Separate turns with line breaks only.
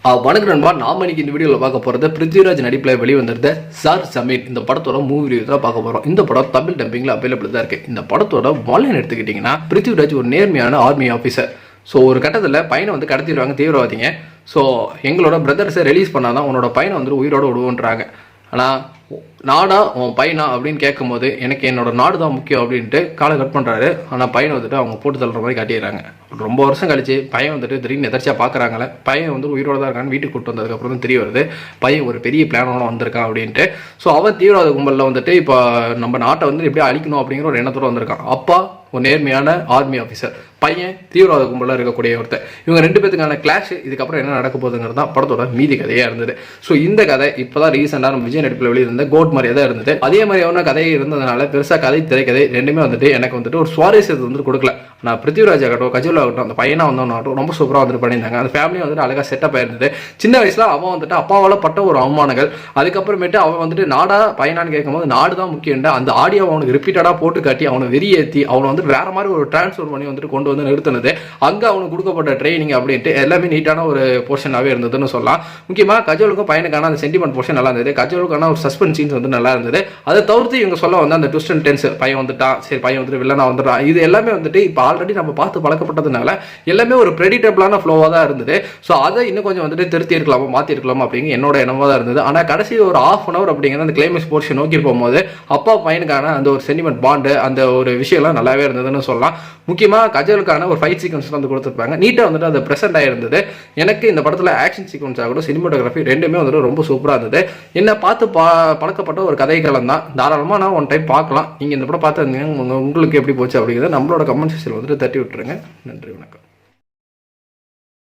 வணக்கம் நண்பா. நாம இன்னைக்கு இந்த வீடியோவில் பார்க்க போகிறது பிருத்திவிராஜ் நடிப்பில் வெளிவந்திருந்த சார் ஜமீன். இந்த படத்தோட மூவி ரிவ்யூ தான் பார்க்க போகிறோம். இந்த படம் தமிழ் டப்பிங்கில் அவைலபிள் தான் இருக்குது. இந்த படத்தோட வால்லைன் எடுத்துக்கிட்டிங்கன்னா, பிருத்திவிராஜ் ஒரு நேர்மையான ஆர்மி ஆஃபீஸர். ஸோ ஒரு கட்டத்தில் பையனை வந்து கடத்திடுவாங்க தீவிரவாதிங்க. ஸோ எங்களோட பிரதர்ஸை ரிலீஸ் பண்ணாதான் உன்னோட பையனை வந்து உயிரோடு விடுவோன்றாங்க. ஆனால் நாடா உன் பையனா அப்படின்னு கேட்கும்போது எனக்கு என்னோட நாடு தான் முக்கியம் அப்படின்ட்டு காலை கட் பண்ணுறாரு. ஆனால் பையனை வந்துட்டு அவங்க போட்டு தள்ளுற மாதிரி காட்டிடுறாங்க. ரொம்ப வருஷம் கழிச்சு பையன் வந்துட்டு திடீர்னு எதர்ச்சியாக பார்க்குறாங்களே, பையன் வந்து உயிரோடு தான் இருக்கான்னு வீட்டுக்கு கூட்டு வந்ததுக்கப்புறம் தான் தெரிய வருது பையன் ஒரு பெரிய பிளானோட வந்திருக்கான் அப்படின்ட்டு. ஸோ அவன் தீவிரவாத கும்பலில் வந்துட்டு இப்போ நம்ம நாட்டை வந்து எப்படியும் அழிக்கணும் அப்படிங்கிற ஒரு எண்ணத்தோடு வந்திருக்கான். அப்பா ஒரு நேர்மையான ஆர்மி ஆஃபீஸர், பையன் தீவிரவாத கும்பலாக இருக்கக்கூடிய ஒருத்தர். இவங்க ரெண்டு பேத்துக்கான கிளாஷ் இதுக்கப்புறம் என்ன நடக்க போகுதுங்கிறது தான் படத்தோட மீதி கதையாக இருந்தது. ஸோ இந்த கதை இப்போ தான் ரீசெண்டாக நம்ம விஜய் நடிப்பில் வெளியிருந்த கோட் மாதிரியே தான் இருந்தது. அதே மாதிரியான கதை இருந்ததுனால பெருசாக கதை திரைக்கதை ரெண்டுமே வந்துட்டு எனக்கு வந்துட்டு ஒரு சுவாரஸ்யத்தை வந்துட்டு கொடுக்கல. நான் பிருத்திவிராஜ் ஆகட்டும், கஜோல் ஆகட்டும், அந்த பையனா வந்தவனாகட்டும் ரொம்ப சூப்பராக வந்துட்டு பண்ணியிருந்தாங்க. அந்த ஃபேமிலி வந்துட்டு அழகாக செட்டப் ஆயிருந்தது. சின்ன வயசில் அவன் வந்துட்டு அப்பாவால் பட்ட ஒரு அவமானங்கள், அதுக்கப்புறமேட்டு அவன் வந்துட்டு நாடா பையனான்னு கேட்கும்போது நாடு தான் முக்கியம். அந்த ஆடியோ அவனுக்கு ரிப்பீட்டடாக போட்டு காட்டி அவனை வெறியேற்றி அவனை வந்து வேற மாதிரி ஒரு டிரான்ஸ்ஃபர் பண்ணி வந்துட்டு கொண்டு வந்து நிறுத்தினது, அங்கே அவனுக்கு கொடுக்கப்பட்ட ட்ரைனிங் அப்படின்ட்டு எல்லாமே நீட்டான ஒரு போர்ஷனாகவே இருந்ததுன்னு சொல்லலாம். முக்கியமாக கஜோலுக்கும் பையனுக்கான அந்த சென்டிமெண்ட் போர்ஷன் நல்லா இருந்தது. கஜோலுக்கான ஒரு சஸ்பென்ஸ் சீன்ஸ் வந்து நல்லா இருந்தது. அதை தவிர்த்து இவங்க சொல்ல வந்து அந்த ட்விஸ்ட் அண்ட் டென்ஸ், பையன் வந்துட்டான், சரி பையன் வந்துட்டு வில்லனா வந்துட்டான், இது எல்லாமே வந்துட்டு இப்போ ஆல்ரெடி நம்ம பார்த்து பழக்கப்பட்டதுனால எல்லாமே ஒரு ப்ரெடிக்டபிளான ஃப்ளோவாக தான் இருந்தது. ஸோ அதை இன்னும் கொஞ்சம் வந்துட்டு திருத்தி இருக்கலாமா மாற்றி இருக்கலாமா அப்படிங்கிற என்னோட எண்ணமாக தான் இருந்தது. ஆனால் கடைசி ஒரு ½ அன் அவர் அப்படிங்கிற அந்த கிளைமேக்ஸ் போர்ஷன் நோக்கி போகும்போது அப்பா பையனுக்கான அந்த ஒரு சென்டிமெண்ட் பாண்டு, அந்த ஒரு விஷயம்லாம் நல்லாவே இருந்ததுன்னு சொல்லலாம். முக்கியமாக கஜலுக்கான ஒரு ஃபைட் சீக்வன்ஸ் வந்து கொடுத்துருப்பாங்க. நீட்டாக வந்துட்டு அது ப்ரெசென்ட் ஆகிருந்தது. எனக்கு இந்த படத்தில் ஆக்ஷன் சீக்வன்ஸ் ஆகட்டும், சினிமாட்டோகிராஃபி ரெண்டுமே வந்துட்டு ரொம்ப சூப்பராக இருந்தது. என்ன பார்த்து பழக்கப்பட்ட ஒரு கதைக்களம் தான். தாராளமாக நான் ஒன் டைம் பார்க்கலாம். நீங்கள் இந்த படம் பார்த்து உங்களுக்கு எப்படி போச்சு அப்படிங்கிறத நம்மளோட கமெண்ட் செக்ஷனில் வந்துட்டு தட்டி விட்டுருங்க. நன்றி, வணக்கம்.